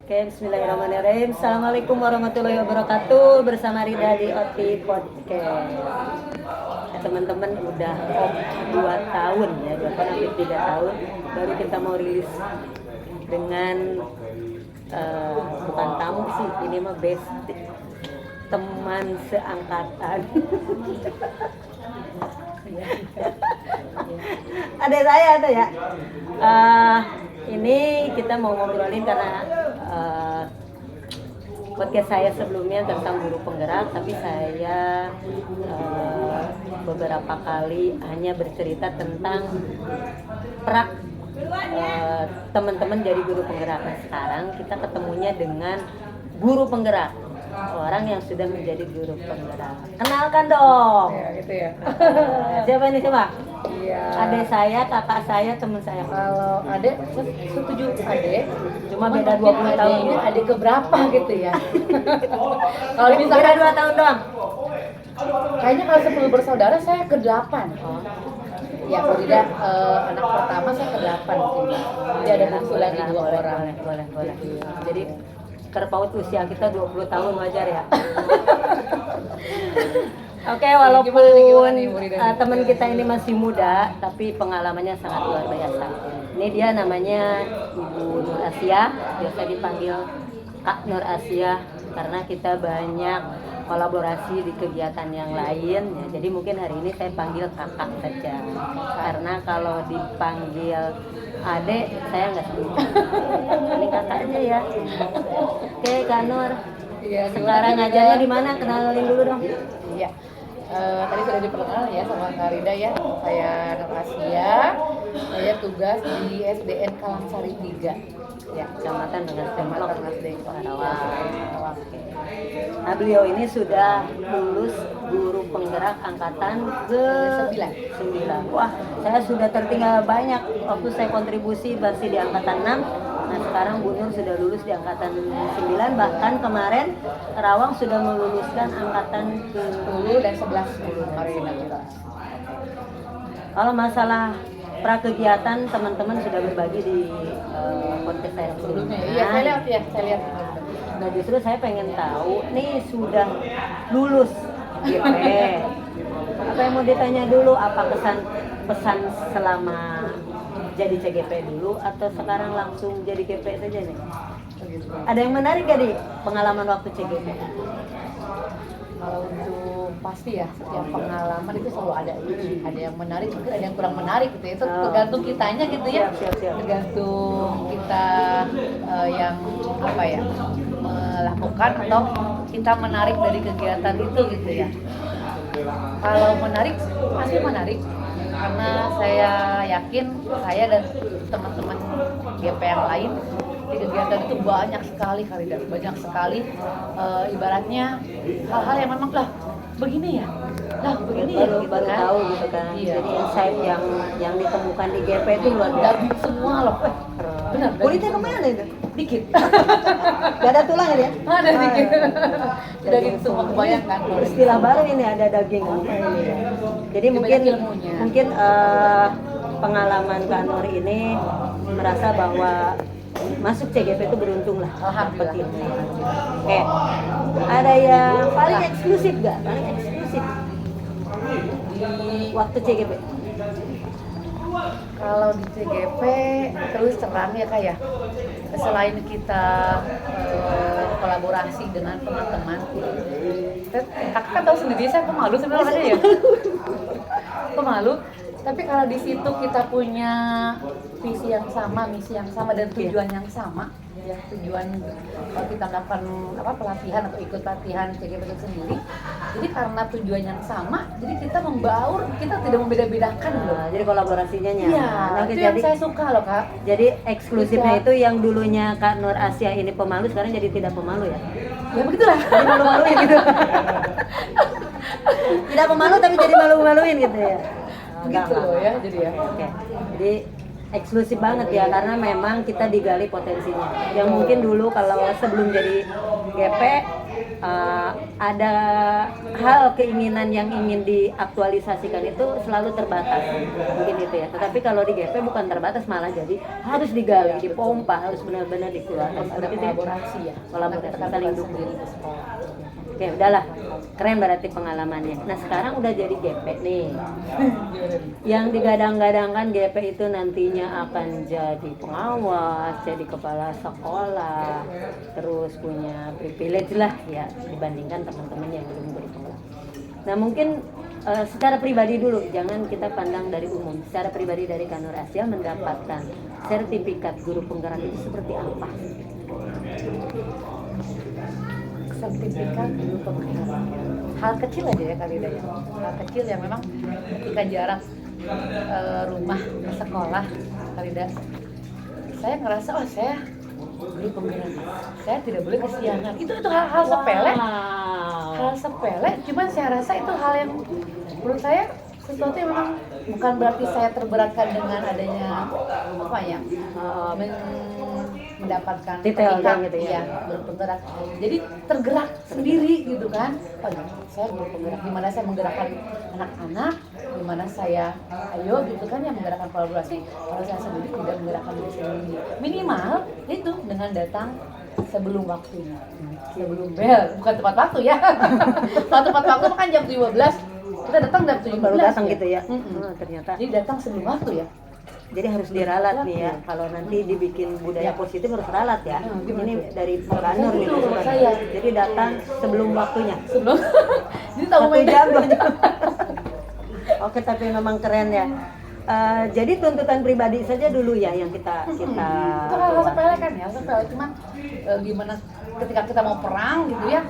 Oke, bismillahirrahmanirrahim. Assalamualaikum warahmatullahi wabarakatuh. Bersama Rida di OT Podcast. Teman-teman udah 2 tahun ya, 2 tahun hampir 3 tahun baru kita mau rilis dengan bukan tamu sih, ini mah best teman seangkatan. Ada saya ada ya. Ini kita mau ngobrolin karena podcast saya sebelumnya tentang guru penggerak, tapi saya beberapa kali hanya bercerita tentang teman-teman jadi guru penggerak. Nah, sekarang kita ketemunya dengan guru penggerak, orang yang sudah menjadi guru penggerak. Kenalkan dong. Ya, gitu ya. Siapa ini coba? Iya. Adik saya, kakak saya, teman saya. Kalau adek, setuju adek. Cuma beda 20 tahun. Ini adik keberapa gitu ya? Kalau Beda misalkan 2 tahun doang. kayaknya kalau 10 bersaudara saya ke-8. Oh. Ya, kalau tidak anak pertama saya ke-8 mungkin. Jadi ada bungsu lagi 2 orang. Boleh. Jadi terpaut usia kita 20 tahun wajar ya. Oke, walaupun teman kita ini masih muda, tapi pengalamannya sangat luar biasa. Ini dia namanya Ibu Nur Asia, biasa dipanggil Kak Nur Asia karena kita banyak kolaborasi di kegiatan yang lain ya. Jadi mungkin hari ini saya panggil kakak saja. Karena kalau dipanggil adek saya nggak setuju. Ini kakak aja ya. Oke, Kak Nur. Iya, Sekarang ngajarnya di mana? Kenalin dulu dong. Iya. Tadi sudah diperkenalkan ya sama Kak Rida ya. Saya Nur Asia. Saya tugas di SDN Kalangsari 3. Ya, Kecamatan dengan Templok, Karawang. Nah, beliau ini sudah lulus guru penggerak angkatan ke-9. Wah, saya sudah tertinggal banyak waktu saya kontribusi masih di angkatan 6. Nah, sekarang Bu Nur sudah lulus di angkatan 9, bahkan kemarin Karawang sudah meluluskan angkatan ke-10 dan 11 kemarin. Kalau masalah prakegiatan teman-teman sudah berbagi di podcast saya sebelumnya. Iya, saya lihat. Nah, justru saya pengen tahu, nih sudah lulus GP. Apa yang mau ditanya dulu? Apa pesan selama jadi CGP dulu atau sekarang langsung jadi GP saja nih? Ada yang menarik gak di pengalaman waktu CGP? Kalau untuk pasti ya, setiap pengalaman itu selalu ada yang menarik, mungkin ada yang kurang menarik gitu. Itu tergantung kitanya gitu ya. Siap. Tergantung kita yang melakukan atau kita menarik dari kegiatan itu gitu ya. Kalau menarik pasti menarik, karena saya yakin saya dan teman-teman GP yang lain di kegiatan itu banyak sekali ibaratnya hal-hal yang memang begini ya Baru kan? tahu gitu kan. Iya. Jadi insight yang ditemukan di GP itu luar biasa. Daging semua loh. Benar. Kulitnya kemana itu? Dikit. Gak ada tulang ya? Ada dikit. Daging semua kebanyakan. Istilah baru ini, ada daging. Jadi mungkin ilmunya. Pengalaman Kak Nur ini merasa bahwa masuk CGP itu beruntung lah. Alhamdulillah. Oke. Ada yang paling eksklusif gak? Paling eksklusif di waktu CGP? Kalau di CGP terus terang ya Kak ya, selain kita kolaborasi dengan teman-teman, kakak kan tahu sendiri saya pemalu sebenarnya ya. Pemalu, tapi kalau di situ kita punya visi yang sama, misi yang sama dan tujuan yang sama, ya tujuan kalau kita melakukan pelatihan atau ikut pelatihan CGP itu sendiri. Jadi karena tujuan yang sama, jadi kita membaur, kita tidak membeda-bedakan loh. Jadi kolaborasinya Iya, itu yang saya suka loh Kak. Jadi eksklusifnya itu yang dulunya Kak Nur Asia ini pemalu, sekarang jadi tidak pemalu ya? Ya begitulah. Jadi malu-maluin gitu. Tidak pemalu tapi jadi malu-maluin gitu ya? Begitu loh ya, jadi ya. Oke. Jadi eksklusif banget ya, karena memang kita digali potensinya. Yang mungkin dulu kalau sebelum jadi GP ada hal keinginan yang ingin diaktualisasikan itu selalu terbatas, mungkin itu ya. Tetapi kalau di GP bukan terbatas, malah jadi harus digali, dipompa, harus benar-benar dikeluarkan. Ada Seperti itu ya. kolaborasi ya. Kolaborasi, Kita saling bukan dukung. sendiri di sekolah. Oke, udahlah, keren berarti pengalamannya. Nah sekarang udah jadi GP nih, yang digadang-gadangkan GP itu nantinya akan jadi pengawas, jadi kepala sekolah, terus punya privilege lah ya dibandingkan teman-teman yang belum berpengalaman. Nah mungkin secara pribadi dulu, jangan kita pandang dari umum. Secara pribadi dari Kanur Asia mendapatkan sertifikat guru penggerak itu seperti apa? Sertifikat guru penggerak. Hal kecil aja ya kali ya. Hal kecil yang memang ketika jarak rumah ke sekolah kali saya ngerasa saya guru penggerak. Saya tidak boleh kesiangan. Itu hal sepele. Hal sepele, cuman saya rasa itu hal yang menurut saya sesuatu yang memang bukan berarti saya terberatkan dengan adanya apa ya mendapatkan detail sertifikat, gitu ya. Berpenggerak. Jadi tergerak sendiri gitu kan. Saya berpenggerak, di mana saya menggerakkan anak-anak, di mana saya ayo gitu kan yang menggerakkan kolaborasi. Kalau saya sendiri tidak menggerakkan diri sendiri. Minimal itu dengan datang sebelum waktunya, sebelum bel, bukan tepat waktu ya. Kalau tepat waktu kan jam 12, kita datang jam 17 Baru datang ya. gitu ya. Ternyata. Jadi datang sebelum waktu ya. Jadi harus diralat nih ya. Kalau nanti dibikin budaya positif harus ralat ya. Ini dari Kanur nih. Itu menurut saya. Jadi datang sebelum waktunya. Sebelum. Jadi tahu 1 jam 2 jam. Oke, tapi memang keren ya. Jadi tuntutan pribadi saja dulu ya yang kita itu hal sepele kan ya, sepele cuman gimana ketika kita mau perang gitu ya,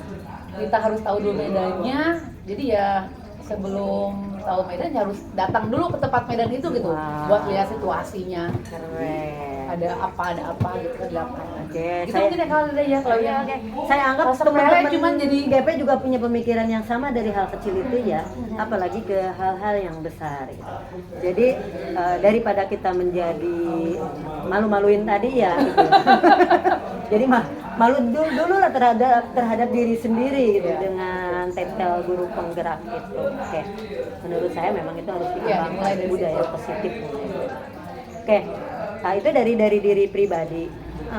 kita harus tahu dulu medannya. Jadi ya sebelum tahu medannya harus datang dulu ke tempat medan itu gitu. Wow. Buat lihat situasinya. keren. Ada apa gitu di lapangan. Oke, Itu saya- mungkin ya kalau ada ya kalau yang Saya anggap hal sepele teman-teman cuman jadi GP juga punya pemikiran yang sama dari hal kecil itu ya, apalagi ke hal-hal yang besar gitu. Jadi daripada kita menjadi malu-maluin tadi ya gitu. Jadi malu dulu lah terhadap diri sendiri gitu dengan titel guru penggerak itu. Oke. Menurut saya memang itu harus dikembangkan mulai dari budaya situ. positif. Oke. Nah, itu dari diri pribadi.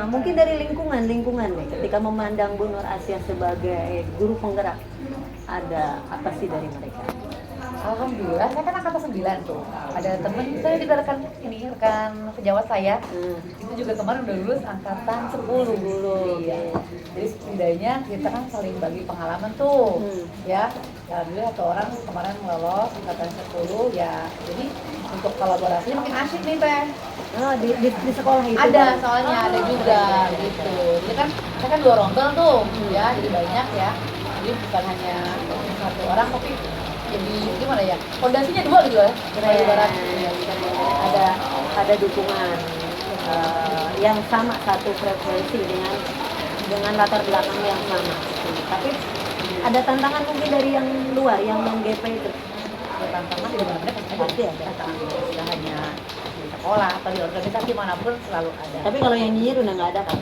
Mungkin dari lingkungan nih. Ketika memandang Bu Nur Asia sebagai guru penggerak, ada apa sih dari mereka? Alhamdulillah, saya kan angkatan 9 tuh. Ada temen, saya juga rekan sejawat saya. Itu juga kemarin udah lulus angkatan 10. Iya. Jadi setidaknya kita kan saling bagi pengalaman tuh. Ya, alhamdulillah satu orang kemarin lolos angkatan 10 ya. Jadi untuk kolaborasinya makin asik nih, Teh. Oh, di sekolah itu Ada Bang? soalnya ada juga gitu. Jadi kan saya kan 2 rombel tuh, ya, jadi banyak ya. Jadi bukan hanya satu orang tapi jadi gimana ya? Fondasinya 2 gitu ya. Keren. Ibarat ada dukungan yang sama, satu frekuensi dengan latar belakang yang sama. Tapi ada tantangan mungkin dari yang luar, yang non GP itu. tantangan di mana-mana Pasti ada. tantangan. Tidak hanya di sekolah atau di organisasi manapun selalu ada. Tapi kalau yang nyinyir udah nggak ada kan?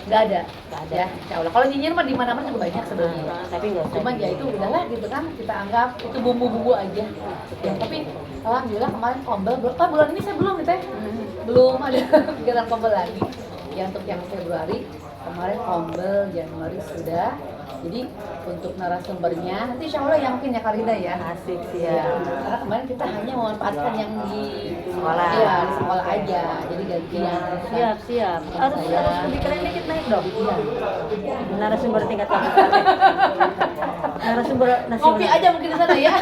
Nggak ada. Nggak ada. Ya, insya Allah. Kalau nyinyir mah di mana-mana juga banyak sebenarnya. Tapi nggak usah. Cuman ya itu udahlah gitu kan, kita anggap itu bumbu-bumbu aja. Ya, tapi alhamdulillah kemarin kombel, bulan ini saya belum nih Teh. Belum ada kegiatan kombel lagi. Ya untuk yang Februari, kemarin kombel, Januari sudah. Jadi untuk narasumbernya nanti insya Allah yang mungkin ya Karina ya. Asik sih ya. Karena kemarin kita hanya memanfaatkan yang di Sekolah. Iya, di sekolah aja. Jadi gantian. Siap. Harus lebih keren dikit naik dong. Iya. Narasumber tingkat kabupaten. Narasumber nasional. Kopi aja mungkin di sana ya.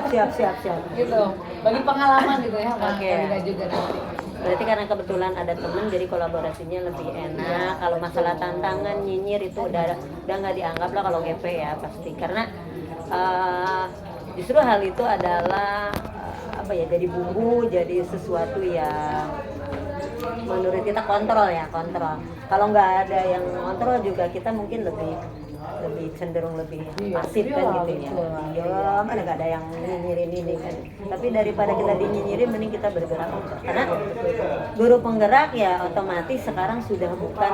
Siap. Gitu. Bagi pengalaman gitu ya sama Oke. Karina juga nanti. Berarti karena kebetulan ada temen jadi kolaborasinya lebih enak. Kalau masalah tantangan nyinyir itu udah nggak dianggap lah kalau GP ya pasti. Karena justru hal itu adalah jadi bumbu, jadi sesuatu yang menurut kita kontrol. Kalau nggak ada yang kontrol juga kita mungkin lebih cenderung lebih pasif kan gitu ya. Diam, nggak ada yang nyinyirin ini kan. Tapi daripada kita dinyinyirin, mending kita bergerak. Karena guru penggerak ya otomatis sekarang sudah bukan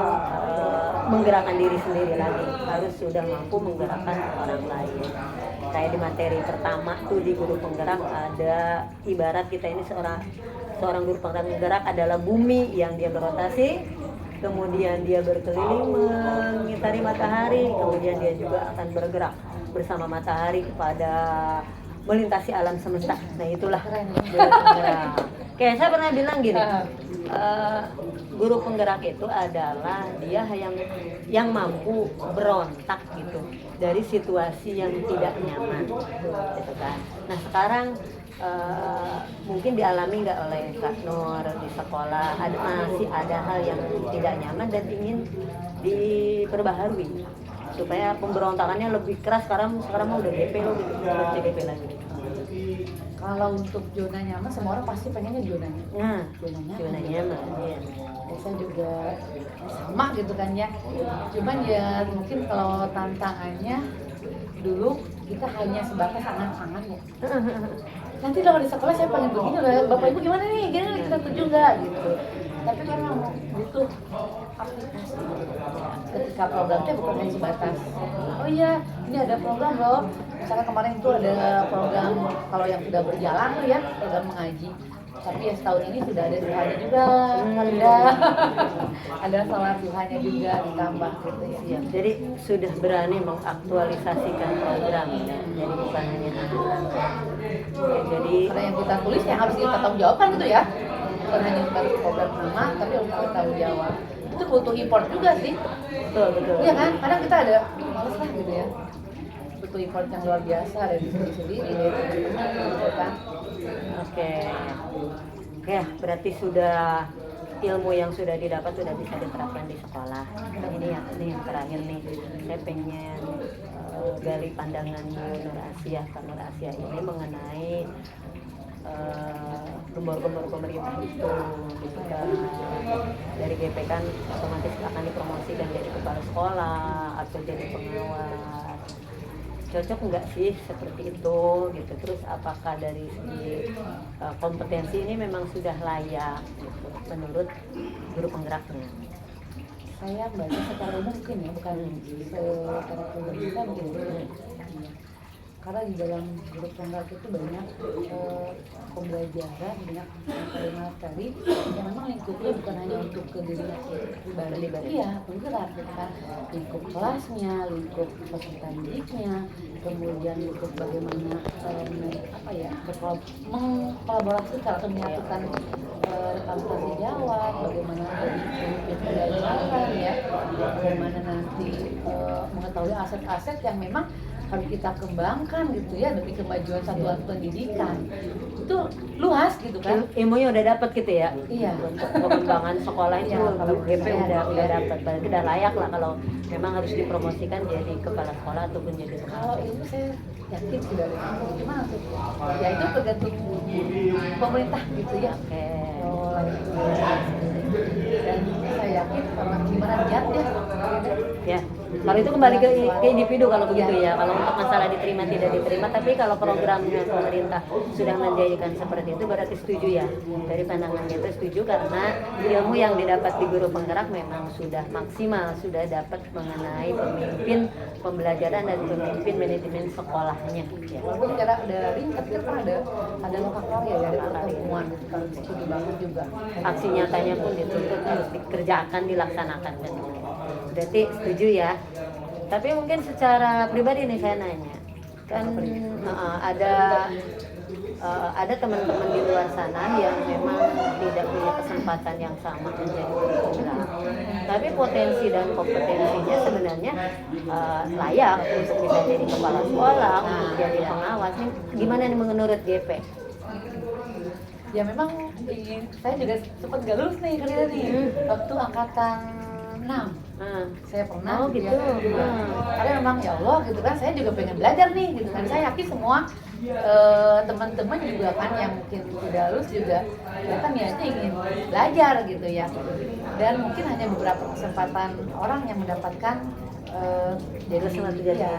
menggerakkan diri sendiri lagi, harus sudah mampu menggerakkan orang lain. Kayak di materi pertama tuh di guru penggerak ada ibarat kita ini seorang guru penggerak adalah bumi yang dia berotasi, kemudian dia berkeliling mengitari matahari, kemudian dia juga akan bergerak bersama matahari kepada melintasi alam semesta. Nah itulah guru penggerak. Kayak saya pernah bilang gini, guru penggerak itu adalah dia yang mampu berontak gitu dari situasi yang tidak nyaman, gitu kan. Nah sekarang mungkin dialami nggak oleh Kak Nur di sekolah, masih ada hal yang tidak nyaman dan ingin diperbaharui supaya pemberontakannya lebih keras. Sekarang mah udah GP loh gitu, GP lagi. Kalau untuk zona nyaman, semua orang pasti pengennya zona nyaman. Nah, Zona nyaman. Iya. Saya juga sama gitu kan ya. Cuman ya mungkin kalau tantangannya dulu kita hanya sebatas angan-angan ya. Nanti kalau di sekolah saya pengen begini loh, Bapak Ibu gimana nih? Gimana kita setuju nggak gitu. Tapi karena butuh aplikasi. Ketika programnya bukan hanya sebatas, oh iya ini ada program loh. Misalnya kemarin itu ada program kalau yang sudah berjalan tuh ya, program mengaji. Tapi ya setahun ini sudah ada duhanya juga, ada salat duhanya juga ditambah gitu ya. Ya, jadi sudah berani mengaktualisasikan program ya. Jadi bukan hanya anak-anak. Ya, jadi Karena yang kita tulis yang harus kita tanggung jawabkan gitu ya. Bukan hanya sebatas program nama, tapi harus kita tanggung jawab. Itu butuh import juga sih. betul. Iya kan? Kadang kita ada males lah gitu ya. Butuh import yang luar biasa dari diri sendiri, dari teman-teman gitu kan. Oke, berarti sudah ilmu yang sudah didapat sudah bisa diterapkan di sekolah. Nah, ini yang terakhir nih, saya pengen gali pandangan Nur Asia, Kak Nur Asia ini mengenai gembor-gembor pemerintah itu gitu kan. Dari GP kan otomatis akan dipromosikan jadi kepala sekolah atau jadi pengawas. Cocok nggak sih seperti itu gitu? Terus apakah dari segi kompetensi ini memang sudah layak gitu, menurut guru penggeraknya? Saya baca secara umum mungkin ya, bukan secara pemerintah mungkin. Karena di dalam guru penggerak itu banyak pembelajaran, banyak materi yang memang lingkupnya bukan hanya untuk ke diri pribadi, ya penggerak gitu kan, lingkup kelasnya, lingkup peserta didiknya, kemudian lingkup bagaimana mengkolaborasikan atau menyatukan rekam tanggung jawab, bagaimana memimpin pembelajaran ya, bagaimana nanti mengetahui aset-aset yang memang harus kita kembangkan gitu ya demi kemajuan satuan pendidikan. Itu luas gitu kan. Ilmunya udah dapat gitu ya. Iya. Untuk pengembangan sekolah itu Iya, kalau GP saya udah dapat, berarti udah layak lah kalau memang harus dipromosikan jadi kepala sekolah ataupun jadi Kalau pengawas. ilmu saya yakin sudah ada. Gimana tuh? Ya itu tergantung pemerintah gitu ya. Oke. Dan saya yakin sama gimana niatnya. Ya, kalau itu kembali ke individu kalau begitu ya. Kalau untuk masalah diterima tidak diterima, tapi kalau programnya pemerintah sudah menjadikan seperti itu berarti setuju ya. Dari pandangannya itu setuju karena ilmu yang didapat di guru penggerak memang sudah maksimal, sudah dapat mengenai pemimpin pembelajaran dan pemimpin manajemen sekolahnya. Ya. Walaupun secara daring tapi kan ada lokal karya ya, ada pertemuan gitu kan, setuju banget juga. Aksi nyatanya pun dituntut harus dikerjakan, dilaksanakan kan. Berarti setuju ya. Tapi mungkin secara pribadi nih saya nanya, kan ada teman-teman di luar sana yang memang tidak punya kesempatan yang sama menjadi guru penggerak. Tapi potensi dan kompetensinya sebenarnya layak untuk bisa jadi kepala sekolah, untuk jadi pengawas. Ini gimana nih menurut GP? Ya memang saya juga sempat gak lulus nih kerja nih waktu angkatan 6. Saya pernah gitu. Karena memang ya Allah gitu kan, saya juga pengen belajar nih gitu kan. Saya yakin semua teman-teman juga kan yang mungkin tidak lulus juga ternyata niatnya ingin belajar gitu ya. Dan mungkin hanya beberapa kesempatan orang yang mendapatkan jadi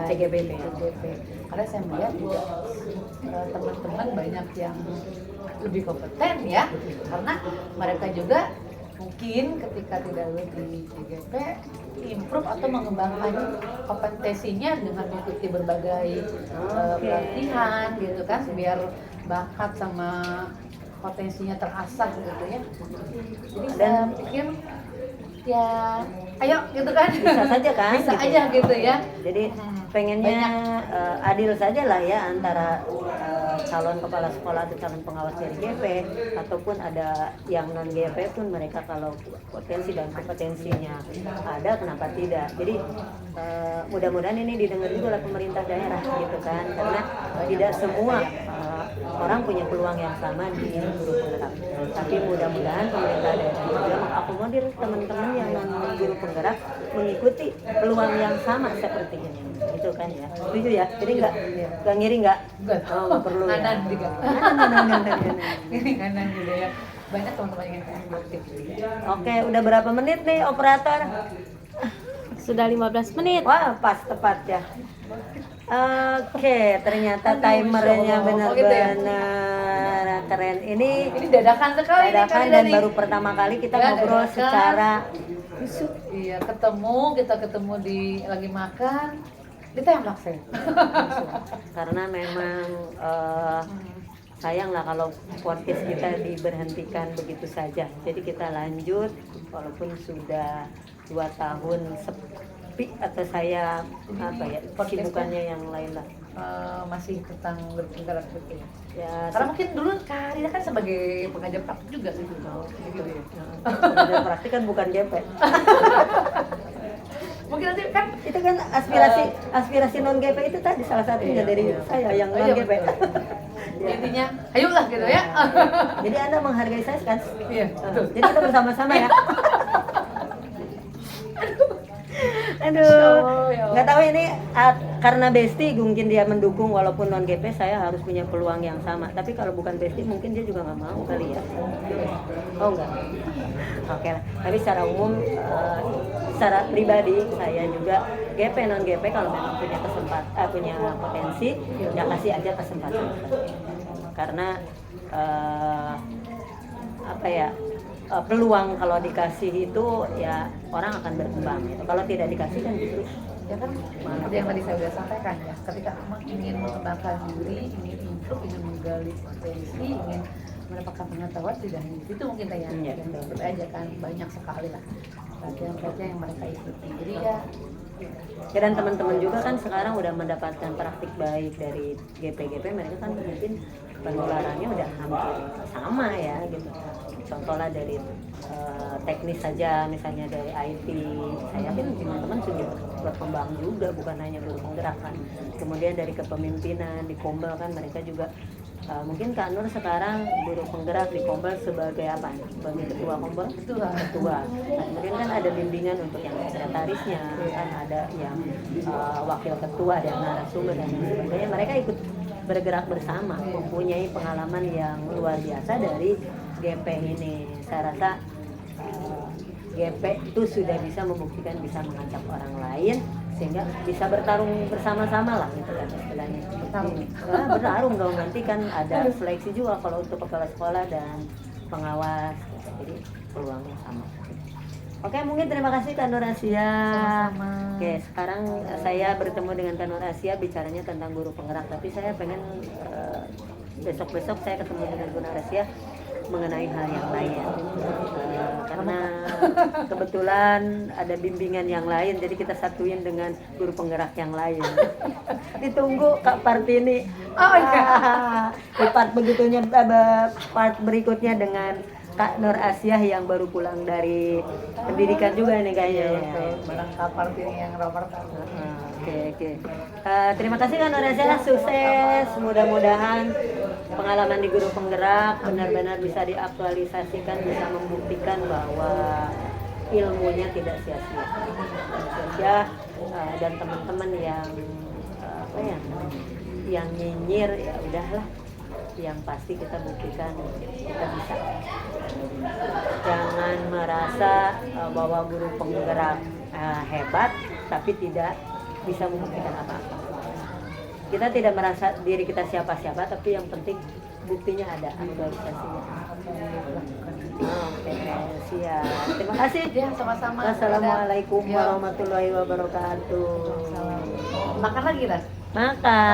CGBP. Karena saya melihat juga teman-teman banyak yang lebih kompeten ya, karena mereka juga mungkin ketika tidak lulus di CGP improve atau mengembangkan kompetensinya dengan mengikuti berbagai pelatihan gitu kan, biar bakat sama potensinya terasah gitu ya. Jadi saya pikir ya ayo gitu kan, bisa saja kan, bisa gitu. aja gitu ya. Jadi pengennya adil saja lah ya antara calon kepala sekolah atau calon pengawas dari GP, ataupun ada yang non GP pun mereka kalau potensi dan kompetensinya ada, kenapa tidak. Jadi mudah-mudahan ini didengar juga oleh pemerintah daerah gitu kan, karena tidak semua orang punya peluang yang sama di guru penggerak. Tapi mudah-mudahan pemerintah daerah juga mengakomodir teman-teman yang non guru penggerak mengikuti peluang yang sama seperti ini, gitu kan ya. Setuju ya? Jadi nggak ngiri nggak? Oh, nggak perlu ya. Kanan juga. Kanan. Ini kanan juga ya. Banyak teman-teman yang aktif. Oke, udah berapa menit nih operator? Sudah 15 menit. Wah, pas tepat ya. Oke, ternyata timernya benar-benar keren. Ini dadakan sekali dadakan nih, dan nih. baru pertama kali kita Ya, ngobrol dadakan. secara visum. Iya, kita ketemu di lagi makan, ditembak saya. Karena memang sayang lah kalau podcast kita diberhentikan begitu saja. Jadi kita lanjut walaupun sudah 2 tahun sepi, atau saya apa ya, kesibukannya yang lain lah. Masih tentang berpenggerak gitu ya. Ya, Karena mungkin dulu Kak Rina kan sebagai pengajar praktik juga gitu. Gitu ya. pengajar praktik kan bukan GP. Mungkin nanti kan Itu kan aspirasi non GP itu tadi salah satunya dari saya yang non GP. intinya ayolah gitu ya. Jadi Anda menghargai saya kan? Iya, betul. Jadi kita bersama-sama ya. Aduh, nggak tahu ini karena Besti mungkin dia mendukung walaupun non GP saya harus punya peluang yang sama. Tapi kalau bukan Besti mungkin dia juga nggak mau kali ya. Oh enggak. Oke lah. Tapi secara umum, secara pribadi saya juga GP non GP kalau memang punya punya potensi, ya kasih aja kesempatan. Karena apa ya? Peluang kalau dikasih itu ya orang akan berkembang gitu. Kalau tidak dikasih kan justru Ya kan, seperti yang tadi saya sudah sampaikan ya, ketika memang ingin mengembangkan diri, ingin improve, ingin menggali potensi, ingin mendapatkan pengetahuan, tidak hanya di situ mungkin ya, Iya. dan ikut aja kan, banyak sekali lah pelatihan-pelatihan yang mereka ikuti. Jadi ya, ya, dan teman-teman juga kan sekarang udah mendapatkan praktik baik dari GP mereka kan mungkin penularannya udah hampir sama ya gitu. Contohnya dari teknis saja, misalnya dari IT, saya yakin teman-teman sudah berkembang juga, bukan hanya guru penggerak kan. Kemudian dari kepemimpinan di Kombel kan mereka juga mungkin Kak Nur sekarang guru penggerak di Kombel sebagai apa? Sebagai ketua Kombel? Ketua. Nah, kemudian kan ada bimbingan untuk yang sekretarisnya, kan ada yang wakil ketua dan narasumber dan sebagainya. Mereka ikut bergerak bersama, mempunyai pengalaman yang luar biasa dari GP ini. Saya rasa GP itu sudah bisa membuktikan bisa mengajak orang lain sehingga bisa bertarung bersama-sama lah gitu kan istilahnya. Bertarung dong, nanti kan ada seleksi juga kalau untuk kepala sekolah dan pengawas. Jadi peluangnya sama. Oke, mungkin terima kasih Kak Nur Asia. Sama-sama. Oke, sekarang saya bertemu dengan Kak Nur Asia bicaranya tentang guru penggerak, tapi saya pengen besok-besok saya ketemu dengan Kak Nur Asia mengenai hal yang lain. Karena kebetulan ada bimbingan yang lain, jadi kita satuin dengan guru penggerak yang lain. Ditunggu Kak Partini. Oh iya. Di part part berikutnya dengan Kak Nur Asia yang baru pulang dari pendidikan juga nih kayaknya. barang kapal ini yang rapor. Oke. Terima kasih Kak Nur Asia, sukses. Mudah-mudahan pengalaman di guru penggerak benar-benar bisa diaktualisasikan, bisa membuktikan bahwa ilmunya tidak sia-sia. Dan teman-teman yang yang nyinyir ya udahlah. Yang pasti kita buktikan kita bisa. Jangan merasa bahwa guru penggerak hebat tapi tidak bisa membuktikan apa-apa. Kita tidak merasa diri kita siapa-siapa, tapi yang penting buktinya ada aktualisasinya. Oke, siap. Terima kasih. Ya, sama-sama. Wassalamualaikum Ya. warahmatullahi wabarakatuh. Makan lagi, Ran? Makan.